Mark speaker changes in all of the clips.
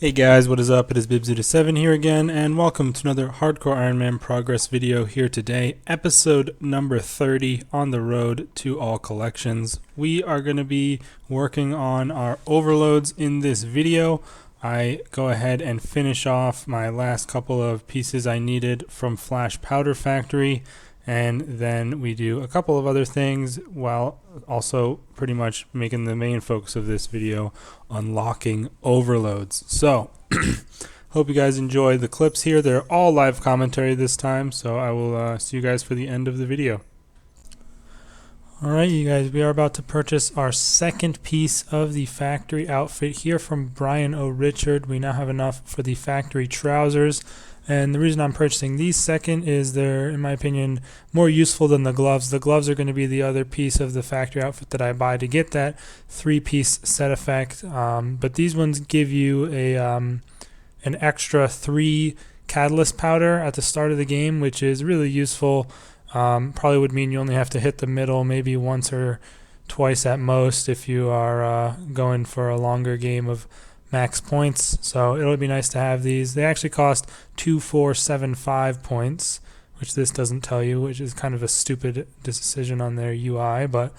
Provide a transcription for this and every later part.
Speaker 1: Hey guys, what is up? It is Bibzuda7 here again, and welcome to another Hardcore Iron Man progress video here today, episode number 30 on the road to all collections. We are going to be working on our overloads in this video. I go ahead and finish off my last couple of pieces I needed from Flash Powder Factory, and then we do a couple of other things while also pretty much making the main focus of this video unlocking overloads. So hope you guys enjoy the clips here. They're all live commentary this time, so I will see you guys for the end of the video. Alright you guys, we are about to purchase our second piece of the factory outfit here from Brian O. Richard. We now have enough for the factory trousers. And the reason I'm purchasing these second is they're, in my opinion, more useful than the gloves. The gloves are going to be the other piece of the factory outfit that I buy to get that three-piece set effect. But these ones give you a an extra 3 catalyst powder at the start of the game, which is really useful. Probably would mean you only have to hit the middle maybe once or twice at most if you are going for a longer game of max points, so it'll be nice to have these. They actually cost 2,475 points, which this doesn't tell you, which is kind of a stupid decision on their UI, but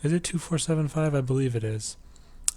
Speaker 1: is it 2,475? I believe it is.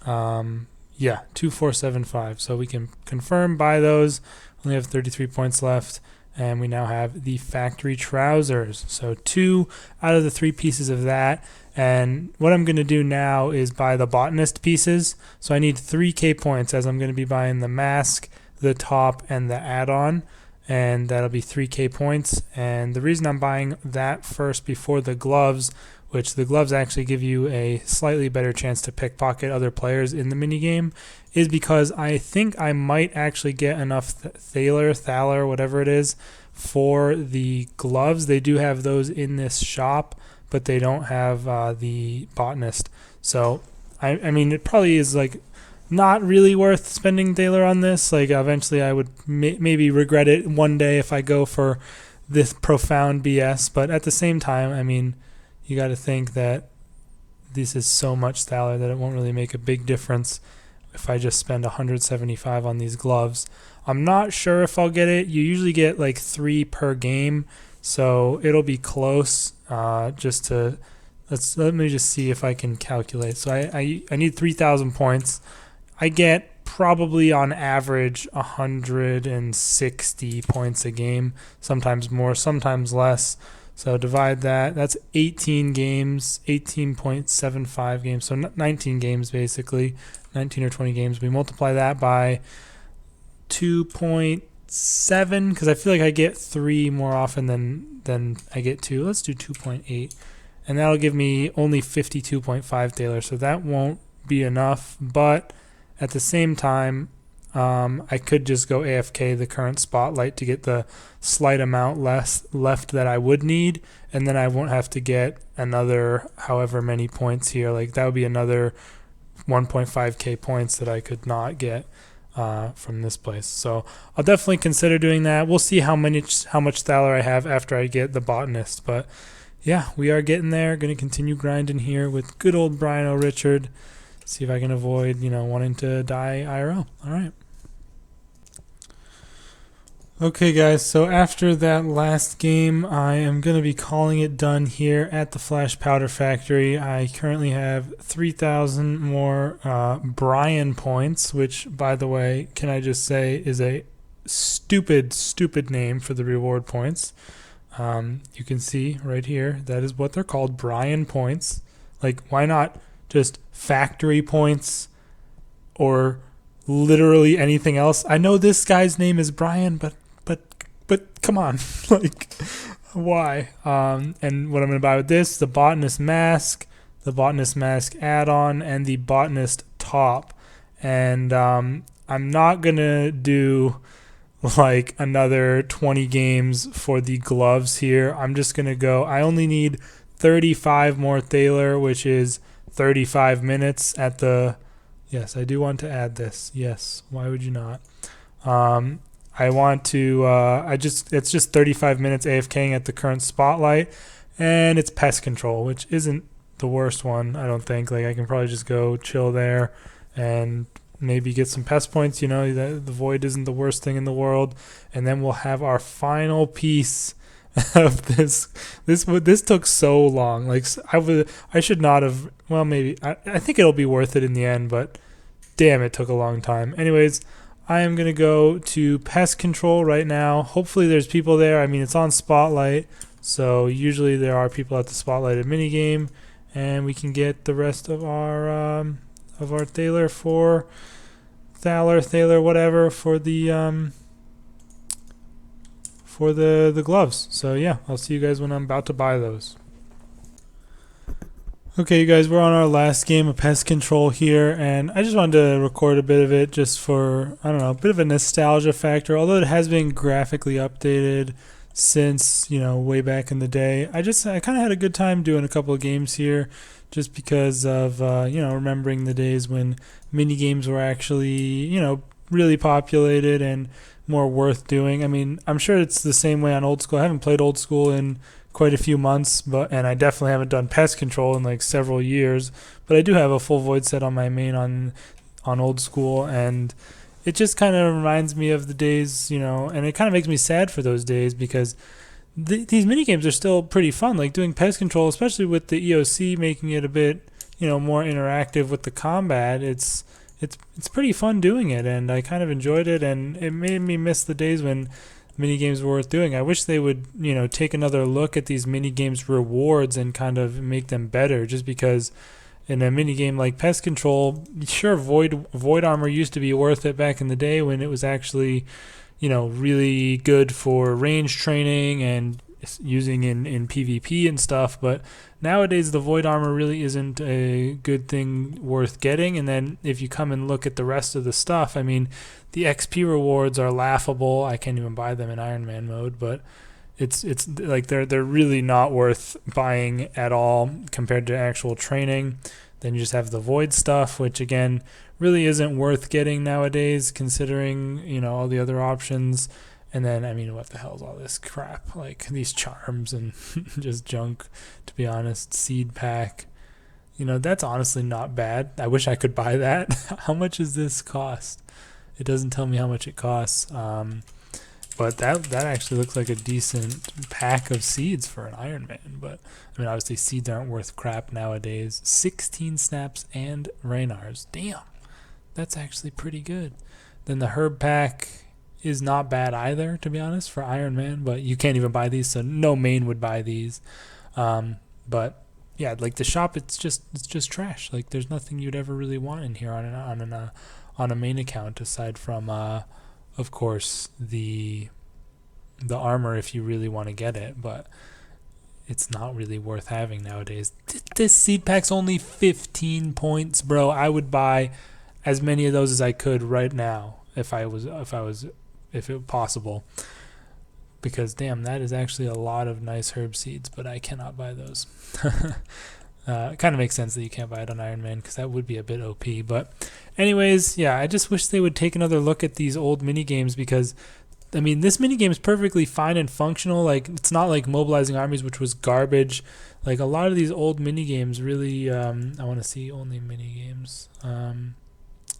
Speaker 1: Yeah, 2,475. So we can confirm, buy those. Only have 33 points left, and we now have the factory trousers. So 2 out of the 3 pieces of that. And what I'm going to do now is buy the botanist pieces. So I need 3k points, as I'm going to be buying the mask, the top, and the add-on. And that'll be 3k points. And the reason I'm buying that first before the gloves, which the gloves actually give you a slightly better chance to pickpocket other players in the minigame, is because I think I might actually get enough Thaler, whatever it is, for the gloves. They do have those in this shop, but they don't have the botanist. So I mean, it probably is like not really worth spending Thaler on this. Like eventually I would maybe regret it one day if I go for this profound BS, but at the same time, I mean, you got to think that this is so much Thaler that it won't really make a big difference if I just spend 175 on these gloves. I'm not sure if I'll get it. You usually get like 3 per game, so it'll be close. Just to let me just see if I can calculate. So I need 3,000 points. I get probably on average 160 points a game, sometimes more, sometimes less. So divide that. That's 18 games, 18.75 games. So 19 games basically, 19 or 20 games. We multiply that by 2.7 because I feel like I get 3 more often than I get 2. Let's do 2.8, and that'll give me only 52.5 Thaler. So that won't be enough. But at the same time, I could just go AFK the current spotlight to get the slight amount left that I would need, and then I won't have to get another however many points here. Like that would be another 1.5k points that I could not get from this place. So I'll definitely consider doing that. We'll see how much Thaler I have after I get the botanist. But yeah, we are getting there. Going to continue grinding here with good old Brian O. Richard. See if I can avoid, wanting to die IRL. All right. Okay guys, so after that last game, I am going to be calling it done here at the Flash Powder Factory. I currently have 3,000 more Brian points, which, by the way, can I just say is a stupid name for the reward points. You can see right here, that is what they're called, Brian points. Like, why not just factory points or literally anything else? I know this guy's name is Brian, but come on, like, why? And what I'm going to buy with this, the botanist mask, the botanist mask add-on, and the botanist top. And I'm not going to do like another 20 games for the gloves here. I'm just going to go, I only need 35 more Thaler, which is 35 minutes at the, yes, I do want to add this. Yes, why would you not? I want to, it's just 35 minutes AFKing at the current spotlight, and it's Pest Control, which isn't the worst one, I don't think. Like, I can probably just go chill there and maybe get some pest points. You know, the void isn't the worst thing in the world. And then we'll have our final piece of this. This took so long. Like I should not have. Well, maybe I think it'll be worth it in the end, but damn, it took a long time. Anyways, I am gonna go to Pest Control right now. Hopefully, there's people there. I mean, it's on Spotlight, so usually there are people at the Spotlighted minigame, and we can get the rest of our Thaler for Thaler, whatever, for the gloves. So yeah, I'll see you guys when I'm about to buy those. Okay, you guys, we're on our last game of Pest Control here, and I just wanted to record a bit of it just for, I don't know, a bit of a nostalgia factor, although it has been graphically updated since, you know, way back in the day. I kind of had a good time doing a couple of games here just because of, you know, remembering the days when mini games were actually, you know, really populated and more worth doing. I mean, I'm sure it's the same way on Old School. I haven't played Old School in quite a few months, and I definitely haven't done Pest Control in like several years, but I do have a full void set on my main on Old School, and it just kind of reminds me of the days, you know, and it kind of makes me sad for those days because these mini games are still pretty fun, like doing Pest Control, especially with the EOC making it a bit, you know, more interactive with the combat. It's pretty fun doing it, and I kind of enjoyed it, and it made me miss the days when mini games were worth doing. I wish they would, you know, take another look at these mini games rewards and kind of make them better, just because in a mini game like Pest Control, sure, void armor used to be worth it back in the day when it was actually, you know, really good for range training and using in PvP and stuff, but nowadays the void armor really isn't a good thing worth getting. And then if you come and look at the rest of the stuff, I mean, the XP rewards are laughable. I can't even buy them in Iron Man mode, but it's like they're really not worth buying at all compared to actual training. Then you just have the void stuff, which again really isn't worth getting nowadays considering, you know, all the other options. And then, I mean, what the hell is all this crap? Like these charms and just junk, to be honest. Seed pack. You know, that's honestly not bad. I wish I could buy that. How much does this cost? It doesn't tell me how much it costs. But that actually looks like a decent pack of seeds for an Iron Man. But, I mean, obviously seeds aren't worth crap nowadays. 16 snaps and Raynars. Damn. That's actually pretty good. Then the herb pack is not bad either, to be honest, for Iron Man, but you can't even buy these, so no main would buy these. But yeah, like the shop, it's just trash. Like there's nothing you'd ever really want in here on a main account aside from of course the armor if you really want to get it, but it's not really worth having nowadays. This seed pack's only 15 points, bro. I would buy as many of those as I could right now if it was possible, because damn, that is actually a lot of nice herb seeds, but I cannot buy those. It kind of makes sense that you can't buy it on Iron Man because that would be a bit OP. But anyways, yeah, I just wish they would take another look at these old mini games, because I mean, this mini game is perfectly fine and functional. Like, it's not like Mobilizing Armies, which was garbage. Like a lot of these old mini games really I want to see only mini games.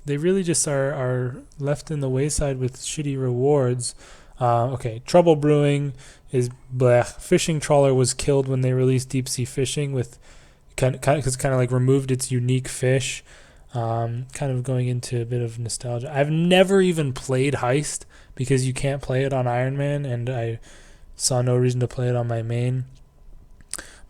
Speaker 1: They really just are left in the wayside with shitty rewards. Okay, Trouble Brewing is blech. Fishing Trawler was killed when they released Deep Sea Fishing with kind of like removed its unique fish. Kind of going into a bit of nostalgia. I've never even played Heist because you can't play it on Iron Man, and I saw no reason to play it on my main.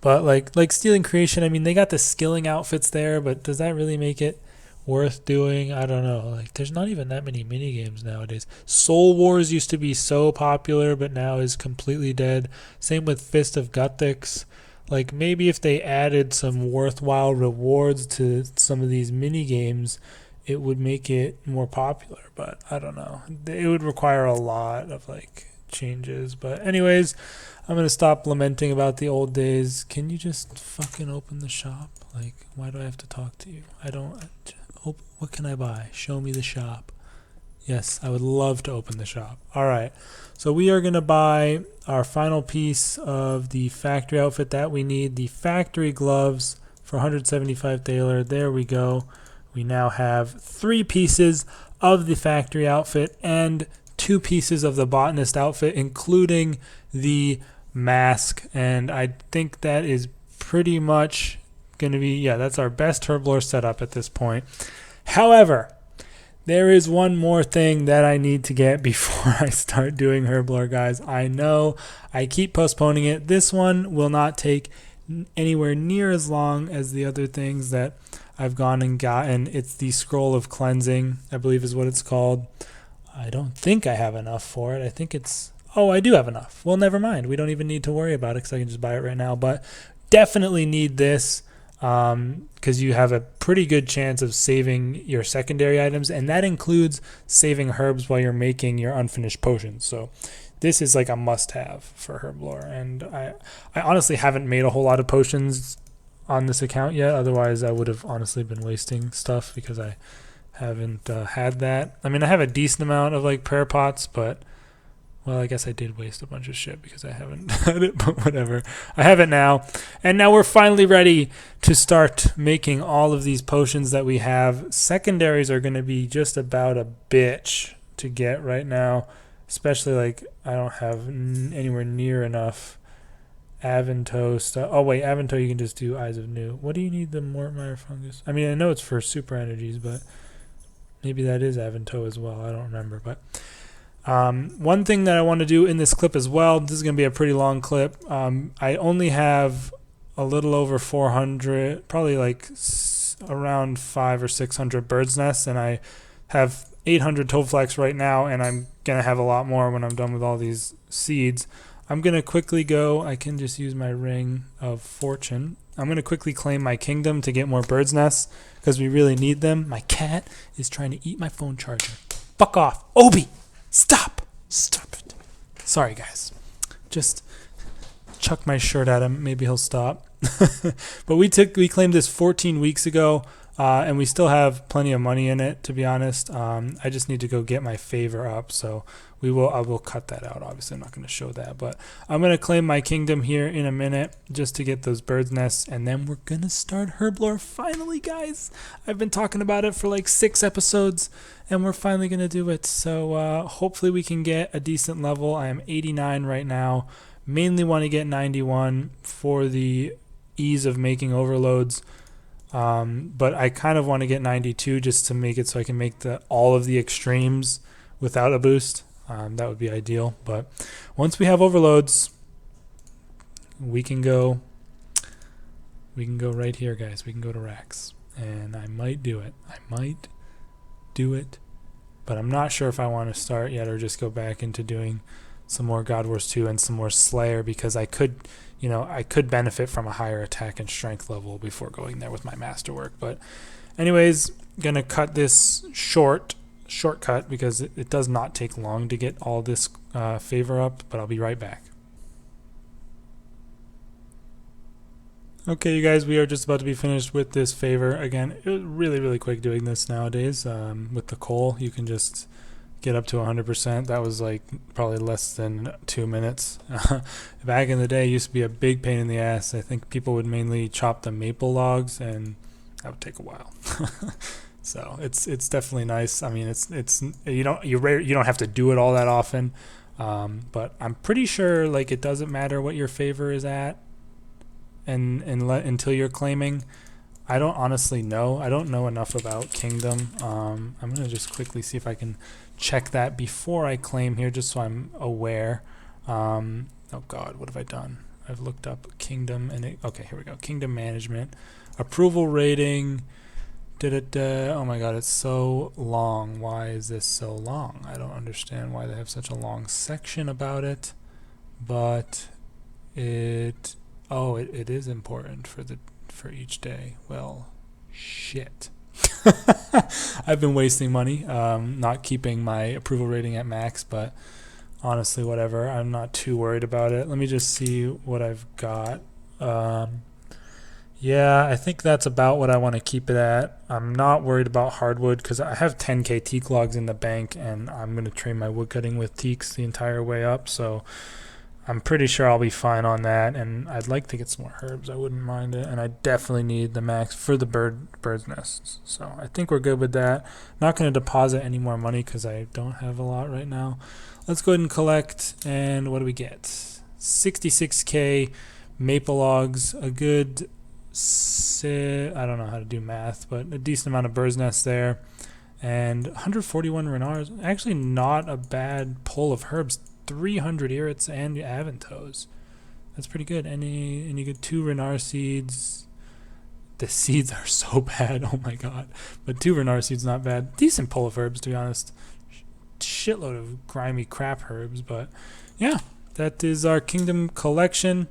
Speaker 1: But like Stealing Creation, I mean, they got the skilling outfits there, but does that really make it worth doing? I don't know. Like, there's not even that many mini games nowadays. Soul Wars used to be so popular, but now is completely dead. Same with Fist of Guthix. Like, maybe if they added some worthwhile rewards to some of these mini games, it would make it more popular. But I don't know. It would require a lot of like changes. But anyways, I'm gonna stop lamenting about the old days. Can you just fucking open the shop? Like, why do I have to talk to you? I don't. What can I buy? Show me the shop. Yes, I would love to open the shop. All right, so we are going to buy our final piece of the factory outfit that we need, the factory gloves for 175 Thaler. There we go. we now have 3 pieces of the factory outfit and 2 pieces of the botanist outfit, including the mask. And I think that is pretty much going to be, yeah, that's our best Herblore setup at this point. However, there is one more thing that I need to get before I start doing Herblore, guys. I know I keep postponing it. This one will not take anywhere near as long as the other things that I've gone and gotten. It's the Scroll of Cleansing, I believe is what it's called. I don't think I have enough for it. I think it's, oh, I do have enough. Well, never mind. We don't even need to worry about it because I can just buy it right now. But definitely need this, because you have a pretty good chance of saving your secondary items, and that includes saving herbs while you're making your unfinished potions. So this is like a must-have for Herblore, and I honestly haven't made a whole lot of potions on this account yet. Otherwise, I would have honestly been wasting stuff because I haven't had that. I mean, I have a decent amount of like prayer pots, but well, I guess I did waste a bunch of shit because I haven't had it, but whatever. I have it now. And now we're finally ready to start making all of these potions that we have. Secondaries are going to be just about a bitch to get right now, especially like I don't have anywhere near enough Avanto stuff. Oh, wait, Avanto you can just do Eyes of New. What do you need the Mortmire Fungus? I mean, I know it's for super energies, but maybe that is Avanto as well. I don't remember, but one thing that I want to do in this clip as well, this is going to be a pretty long clip. I only have a little over 400, probably like around 500 or 600 bird's nests, and I have 800 Toadflax right now, and I'm going to have a lot more when I'm done with all these seeds. I'm going to quickly go, I can just use my Ring of Fortune. I'm going to quickly claim my kingdom to get more bird's nests because we really need them. My cat is trying to eat my phone charger. Fuck off. Obi! Stop it. Sorry, guys. Just chuck my shirt at him. Maybe he'll stop. But we claimed this 14 weeks ago, and we still have plenty of money in it, to be honest. I just need to go get my favor up, so I will cut that out. Obviously, I'm not going to show that, but I'm going to claim my kingdom here in a minute just to get those bird's nests, and then we're going to start Herblore finally, guys. I've been talking about it for like 6 episodes, and we're finally going to do it. So hopefully we can get a decent level. I am 89 right now. Mainly want to get 91 for the ease of making overloads. But I kind of want to get 92 just to make it so I can make all of the extremes without a boost. That would be ideal. But once we have overloads, we can go right here, guys. We can go to Rax, and I might do it. But I'm not sure if I want to start yet or just go back into doing some more God Wars 2 and some more Slayer, because I could benefit from a higher attack and strength level before going there with my masterwork. But anyways, gonna cut this shortcut because it does not take long to get all this favor up, but I'll be right back. Okay, you guys, we are just about to be finished with this favor. Again, it was really quick doing this nowadays. With the coal, you can just get up to 100%. That was like probably less than 2 minutes. Back in the day, it used to be a big pain in the ass. I think people would mainly chop the maple logs, and that would take a while. So it's definitely nice. I mean, you don't have to do it all that often, but I'm pretty sure like it doesn't matter what your favor is at, until you're claiming. I don't honestly know. I don't know enough about Kingdom. I'm gonna just quickly see if I can check that before I claim here, just so I'm aware. Oh God, what have I done? I've looked up Kingdom, and okay, here we go. Kingdom management, approval rating. Oh my God, it's so long. Why is this so long? I don't understand why they have such a long section about it, but it is important for each day. Well, shit. I've been wasting money, not keeping my approval rating at max, but honestly, whatever. I'm not too worried about it. Let me just see what I've got. Yeah, I think that's about what I want to keep it at. I'm not worried about hardwood because I have 10k teak logs in the bank, and I'm going to train my woodcutting with teaks the entire way up, so I'm pretty sure I'll be fine on that, and I'd like to get some more herbs. I wouldn't mind it, and I definitely need the max for the bird's nests. So I think we're good with that. Not going to deposit any more money because I don't have a lot right now. Let's go ahead and collect, and what do we get? 66k maple logs, a good, I don't know how to do math, but a decent amount of bird's nests there, and 141 renars. Actually not a bad pull of herbs. 300 irits and avantos. That's pretty good. And you get 2 renar seeds. The seeds are so bad. Oh my god. But 2 renar seeds not bad. Decent pull of herbs, to be honest. Shitload of grimy crap herbs. But yeah, that is our kingdom collection.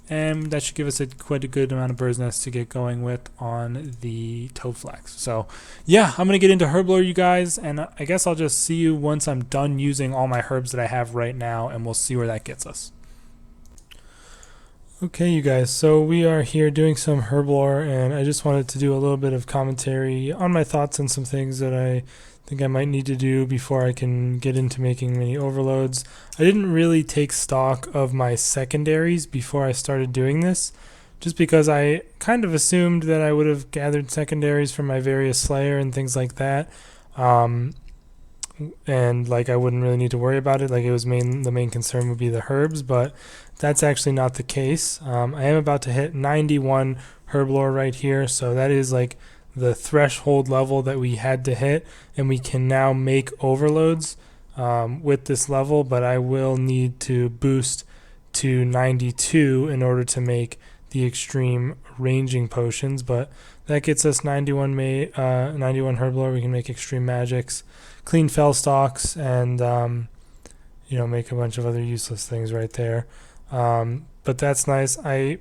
Speaker 1: And that should give us quite a good amount of bird's nests to get going with on the Toadflax. So yeah, I'm going to get into Herblore, you guys, and I guess I'll just see you once I'm done using all my herbs that I have right now, and we'll see where that gets us. Okay, you guys, so we are here doing some Herblore, and I just wanted to do a little bit of commentary on my thoughts on some things that I think I might need to do before I can get into making mini overloads. I didn't really take stock of my secondaries before I started doing this, just because I kind of assumed that I would have gathered secondaries from my various Slayer and things like that, and like I wouldn't really need to worry about it. Like it was the main concern would be the herbs, but that's actually not the case. I am about to hit 91 Herblore right here, so that is like the threshold level that we had to hit, and we can now make overloads with this level, but I will need to boost to 92 in order to make the extreme ranging potions, but that gets us 91 Herblore. We can make extreme magics, clean fell stalks, and make a bunch of other useless things right there. But that's nice. I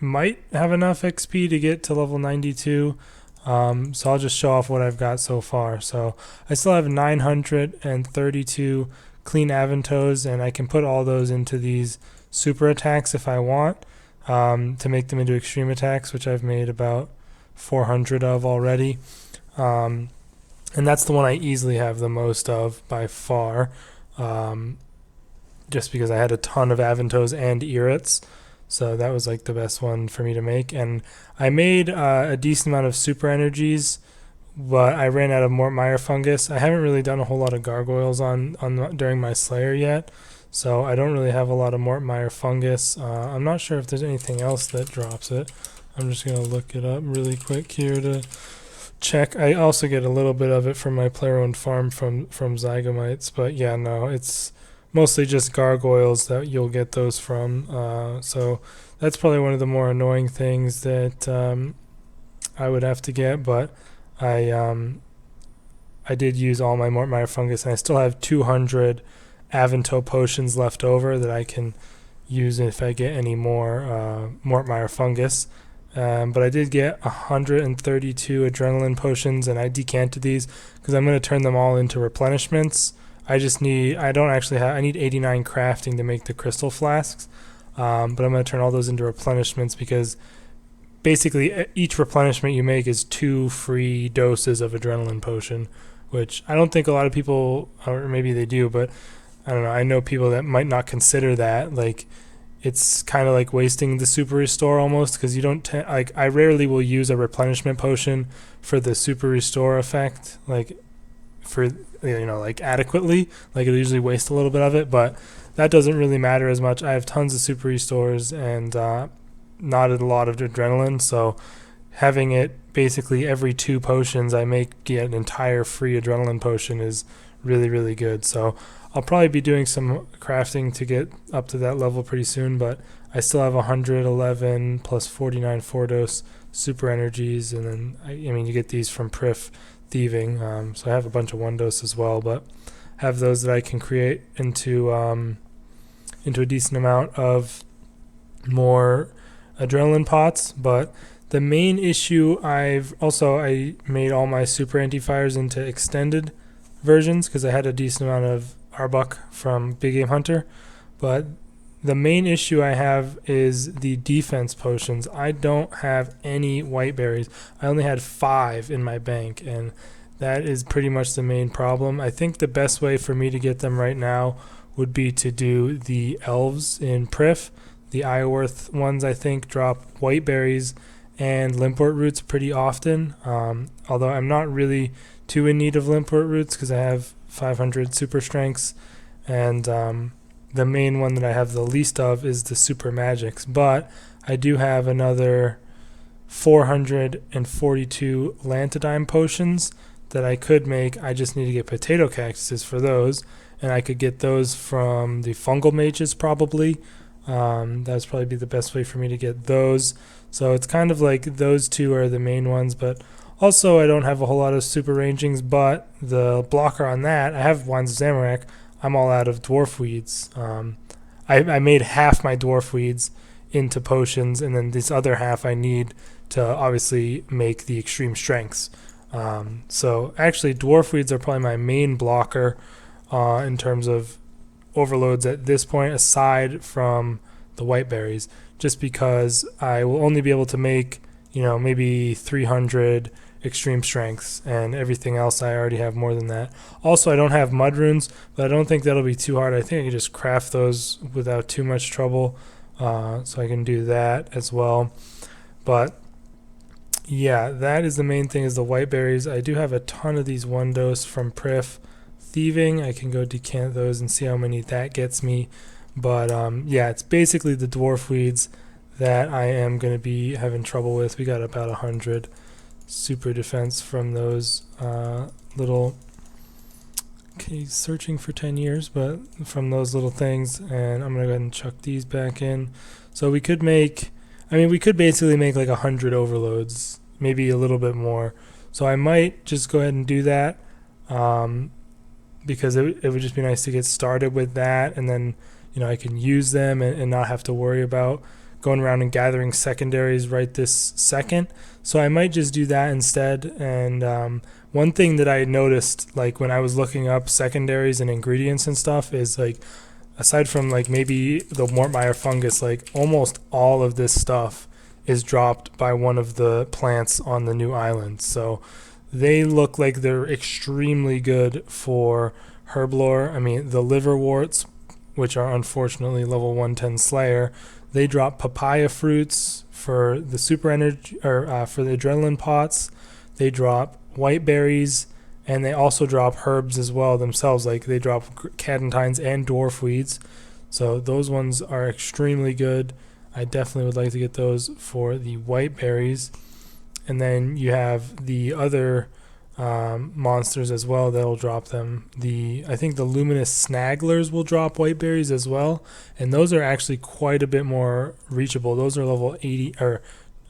Speaker 1: might have enough XP to get to level 92. So I'll just show off what I've got so far. So I still have 932 clean avantos, and I can put all those into these super attacks if I want, to make them into extreme attacks, which I've made about 400 of already. And that's the one I easily have the most of by far, just because I had a ton of avantos and irits. So that was like the best one for me to make. And I made a decent amount of super energies, but I ran out of Mortmire fungus. I haven't really done a whole lot of gargoyles during my Slayer yet, so I don't really have a lot of Mortmire fungus. I'm not sure if there's anything else that drops it. I'm just going to look it up really quick here to check. I also get a little bit of it from my player-owned farm from Zygomites, but yeah, no, it's mostly just gargoyles that you'll get those from. So that's probably one of the more annoying things that I would have to get, but I did use all my Mortmire fungus, and I still have 200 Avanto potions left over that I can use if I get any more Mortmire fungus. But I did get 132 adrenaline potions, and I decanted these because I'm going to turn them all into replenishments. I need 89 crafting to make the crystal flasks, but I'm going to turn all those into replenishments because basically each replenishment you make is 2 free doses of adrenaline potion, which I don't think a lot of people, or maybe they do, but I don't know, I know people that might not consider that. Like, it's kind of like wasting the super restore almost, because you don't I rarely will use a replenishment potion for the super restore effect, like for like adequately. Like, it'll usually waste a little bit of it, but that doesn't really matter as much. I have tons of super restores and not a lot of adrenaline, so having it basically every 2 potions I get an entire free adrenaline potion is really, really good. So I'll probably be doing some crafting to get up to that level pretty soon, but I still have 111 plus 49 4-dose super energies, and then I mean you get these from Prif thieving, so I have a bunch of 1-dose as well, but have those that I can create into a decent amount of more adrenaline pots. But the main issue, I made all my super anti-fires into extended versions because I had a decent amount of Arbuck from Big Game Hunter, but the main issue I have is the defense potions. I don't have any white berries. I only had 5 in my bank, and That is pretty much the main problem. I think the best way for me to get them right now would be to do the elves in Prif. The Ioworth ones, I think, drop white berries and limpwort roots pretty often, although I'm not really too in need of limpwort roots because I have 500 super strengths, and the main one that I have the least of is the super magics, but I do have another 442 Lantidime potions that I could make. I just need to get potato cactuses for those, and I could get those from the fungal mages probably. That would probably be the best way for me to get those. So it's kind of like those two are the main ones, but also I don't have a whole lot of super rangings, but the blocker on that, I have Wands of Zamorak. I'm all out of dwarf weeds. I made half my dwarf weeds into potions, and then this other half I need to obviously make the extreme strengths. So actually dwarf weeds are probably my main blocker in terms of overloads at this point, aside from the white berries, just because I will only be able to make, maybe 300 extreme strengths, and everything else I already have more than that. Also, I don't have mud runes, but I don't think that'll be too hard. I think I can just craft those without too much trouble, so I can do that as well. But yeah, that is the main thing, is the white berries. I do have a ton of these 1 dose from Prif. Thieving, I can go decant those and see how many that gets me. But yeah, it's basically the dwarf weeds that I am going to be having trouble with. We got about 100 super defense from those little, okay, searching for 10 years, but from those little things. And I'm going to go ahead and chuck these back in. So we could make, we could basically make like 100 overloads, maybe a little bit more. So I might just go ahead and do that. Because it would just be nice to get started with that, and then I can use them and not have to worry about going around and gathering secondaries right this second. So I might just do that instead. And one thing that I noticed, like when I was looking up secondaries and ingredients and stuff, is like, aside from like maybe the Mortmire fungus, like almost all of this stuff is dropped by one of the plants on the new island. So they look like they're extremely good for Herblore. the liverworts, which are unfortunately level 110 Slayer, they drop papaya fruits for the super energy, or for the adrenaline pots. They drop white berries, and they also drop herbs as well themselves. Like they drop cadentines and dwarf weeds. So those ones are extremely good. I definitely would like to get those for the white berries. And then you have the other monsters as well that'll drop them. I think the luminous snagglers will drop white berries as well, and those are actually quite a bit more reachable. Those are level 80, or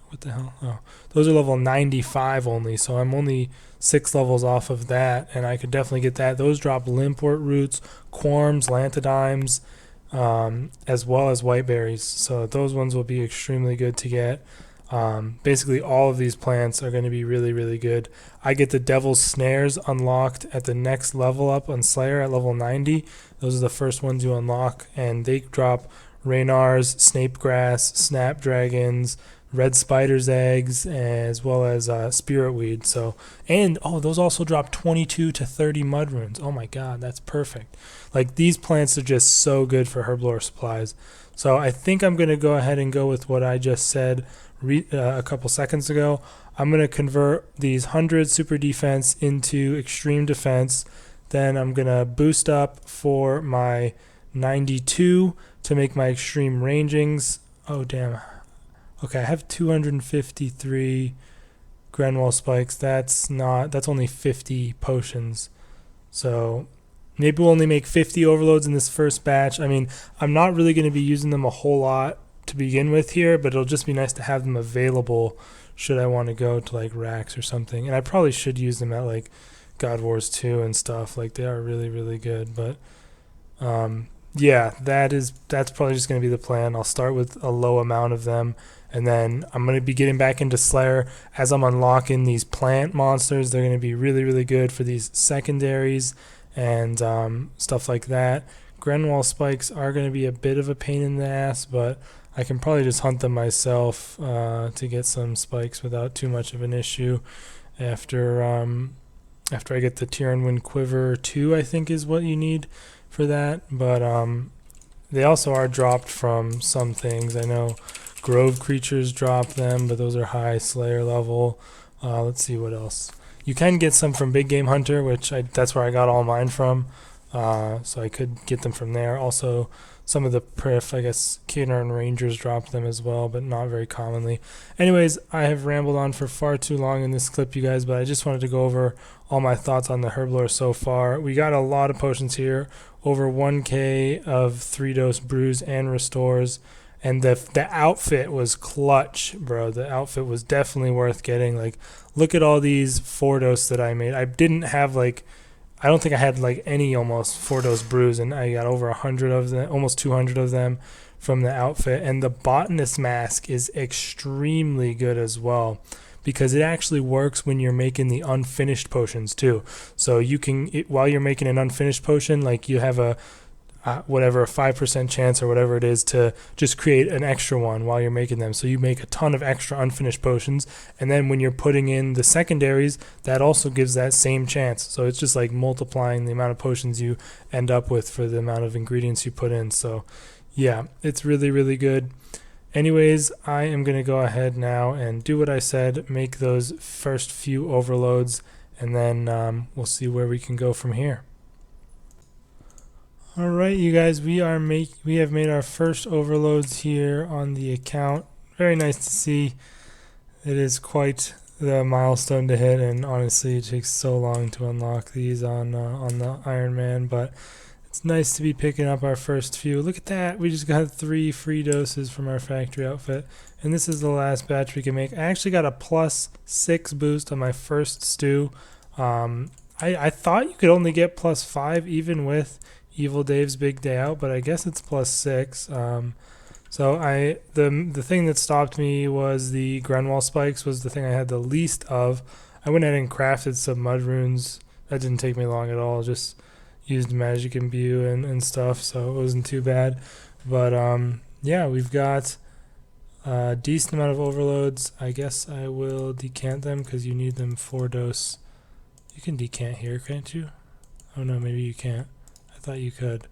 Speaker 1: what the hell? Oh, those are level 95 only, so I'm only 6 levels off of that, and I could definitely get that. Those drop limpwort roots, quarms, lantidimes, as well as white berries. So those ones will be extremely good to get. Basically all of these plants are going to be really, really good. I get the Devil's Snares unlocked at the next level up on Slayer at level 90. Those are the first ones you unlock, and they drop Raynar's, Snapegrass, Snapdragons, Red Spider's eggs, as well as Spirit Weed. So, and those also drop 22 to 30 mud runes. Oh my god, that's perfect. Like, these plants are just so good for Herblore supplies. So I think I'm going to go ahead and go with what I just said a couple seconds ago. I'm going to convert these 100 super defense into extreme defense. Then I'm going to boost up for my 92 to make my extreme rangings. Oh, damn. Okay, I have 253 Grenwall spikes. That's only 50 potions. So maybe we'll only make 50 overloads in this first batch. I'm not really going to be using them a whole lot to begin with here, but it'll just be nice to have them available should I want to go to like Rax or something. And I probably should use them at like God Wars 2 and stuff. Like, they are really, really good. But yeah, that's probably just going to be the plan. I'll start with a low amount of them, and then I'm going to be getting back into Slayer as I'm unlocking these plant monsters. They're going to be really, really good for these secondaries and stuff like that. Grenwall spikes are going to be a bit of a pain in the ass, but I can probably just hunt them myself to get some spikes without too much of an issue after after I get the Tyrant Wind Quiver 2, I think is what you need for that. But they also are dropped from some things. I know Grove creatures drop them, but those are high Slayer level. Let's see what else. You can get some from Big Game Hunter, which that's where I got all mine from. So I could get them from there. Also, some of the Prif, I guess Canine Rangers drop them as well, but not very commonly. Anyways, I have rambled on for far too long in this clip, you guys, but I just wanted to go over all my thoughts on the Herblore so far. We got a lot of potions here, over 1k of 3-dose brews and restores. And the outfit was clutch, bro. The outfit was definitely worth getting. Like, look at all these 4-dose that I made. I didn't have, like, I don't think I had, like, any almost 4-dose brews, and I got over 100 of them, almost 200 of them from the outfit. And the Botanist Mask is extremely good as well, because it actually works when you're making the unfinished potions, too. So you can, while you're making an unfinished potion, like, you have a 5% chance or whatever it is to just create an extra one while you're making them. So you make a ton of extra unfinished potions, and then when you're putting in the secondaries, that also gives that same chance. So it's just like multiplying the amount of potions you end up with for the amount of ingredients you put in. So yeah, it's really, really good. Anyways, I am going to go ahead now and do what I said, make those first few overloads, and then we'll see where we can go from here. Alright, you guys, we have made our first overloads here on the account. Very nice to see. It is quite the milestone to hit, and honestly it takes so long to unlock these on the Iron Man, but it's nice to be picking up our first few. Look at that, we just got 3 free doses from our factory outfit, and this is the last batch we can make. I actually got a +6 boost on my first stew. I thought you could only get +5 even with Evil Dave's Big Day Out, but I guess it's +6. So the thing that stopped me was the Grenwall spikes was the thing I had the least of. I went ahead and crafted some mud runes. That didn't take me long at all. Just used magic imbue and stuff, so it wasn't too bad. But yeah, we've got a decent amount of overloads. I guess I will decant them because you need them 4-dose. You can decant here, can't you? Oh no, maybe you can't. I thought you could.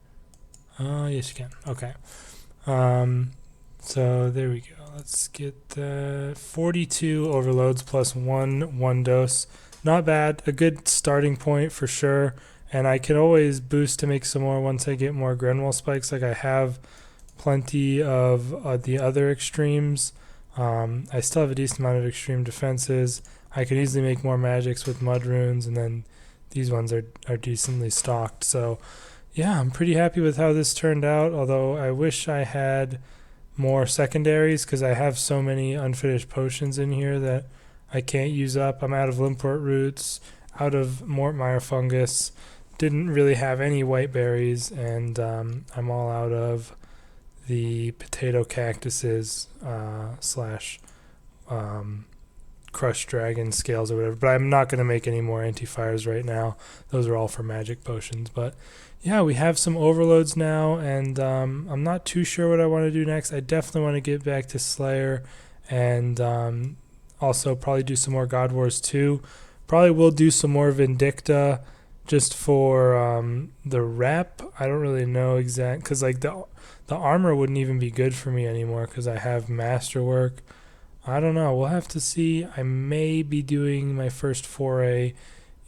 Speaker 1: Yes you can. Okay. So there we go. Let's get 42 overloads plus 1 dose. Not bad. A good starting point for sure. And I can always boost to make some more once I get more Grenwall spikes. Like I have plenty of the other extremes. I still have a decent amount of extreme defenses. I can easily make more magics with mud runes, and then these ones are decently stocked. So yeah, I'm pretty happy with how this turned out, although I wish I had more secondaries because I have so many unfinished potions in here that I can't use up. I'm out of Limport roots, out of Mortmire fungus, didn't really have any white berries, and I'm all out of the potato cactuses slash crushed dragon scales or whatever, but I'm not going to make any more anti-fires right now. Those are all for magic potions. But yeah, we have some overloads now, and I'm not too sure what I want to do next. I definitely want to get back to Slayer, and also probably do some more God Wars 2. Probably will do some more Vindicta just for the rep. I don't really know exact, because like the armor wouldn't even be good for me anymore because I have Masterwork. I don't know. We'll have to see. I may be doing my first foray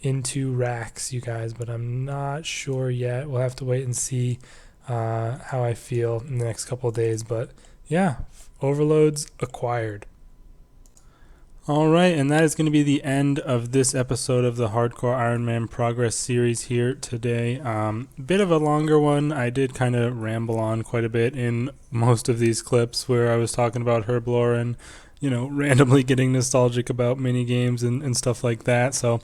Speaker 1: into racks, you guys, but I'm not sure yet. We'll have to wait and see how I feel in the next couple of days. But yeah, overloads acquired. All right, and that is going to be the end of this episode of the Hardcore Iron Man Progress series here today. Bit of a longer one. I did kind of ramble on quite a bit in most of these clips where I was talking about Herblore and, you know, randomly getting nostalgic about mini games and stuff like that. So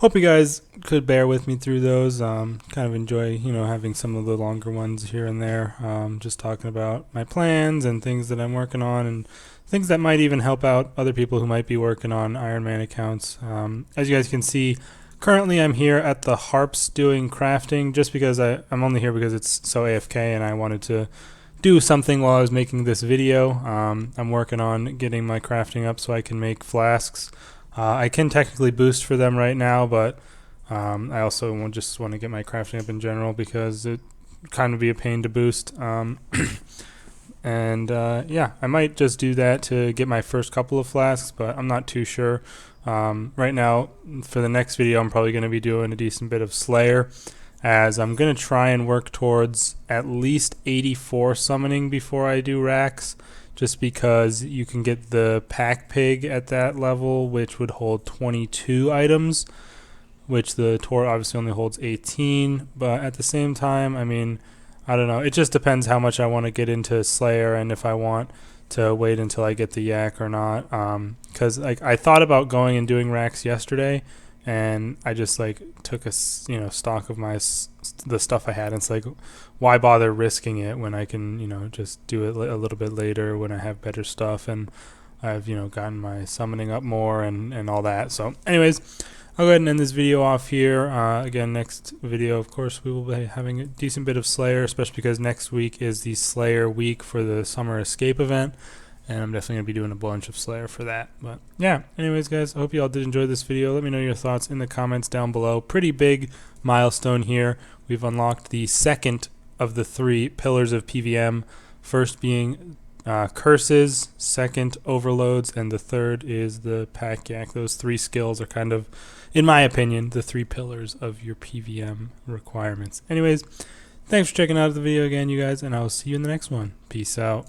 Speaker 1: hope you guys could bear with me through those. Kind of enjoy, you know, having some of the longer ones here and there. Just talking about my plans and things that I'm working on and things that might even help out other people who might be working on Iron Man accounts. As you guys can see, currently I'm here at the Harps doing crafting just because I'm only here because it's so AFK and I wanted to do something while I was making this video. I'm working on getting my crafting up so I can make flasks. I can technically boost for them right now, but I also just want to get my crafting up in general because it kind of be a pain to boost. Yeah, I might just do that to get my first couple of flasks, but I'm not too sure. Right now, for the next video, I'm probably going to be doing a decent bit of Slayer, as I'm going to try and work towards at least 84 summoning before I do racks, just because you can get the pack pig at that level, which would hold 22 items, which the Tor obviously only holds 18, but at the same time, I mean, I don't know. It just depends how much I want to get into Slayer and if I want to wait until I get the yak or not. Because like I thought about going and doing racks yesterday, and I just like took a stock of the stuff I had. And it's like, why bother risking it when I can just do it a little bit later when I have better stuff and I've gotten my summoning up more and all that. So anyways, I'll go ahead and end this video off here. Again, next video, of course, we will be having a decent bit of Slayer, especially because next week is the Slayer week for the Summer Escape event, and I'm definitely going to be doing a bunch of Slayer for that. But yeah, anyways, guys, I hope you all did enjoy this video. Let me know your thoughts in the comments down below. Pretty big milestone here. We've unlocked the second of the 3 pillars of PVM, first being curses, second overloads, and the third is the pack yak. Those 3 skills are kind of, in my opinion, the 3 pillars of your PVM requirements. Anyways, thanks for checking out the video again, you guys, and I will see you in the next one. Peace out.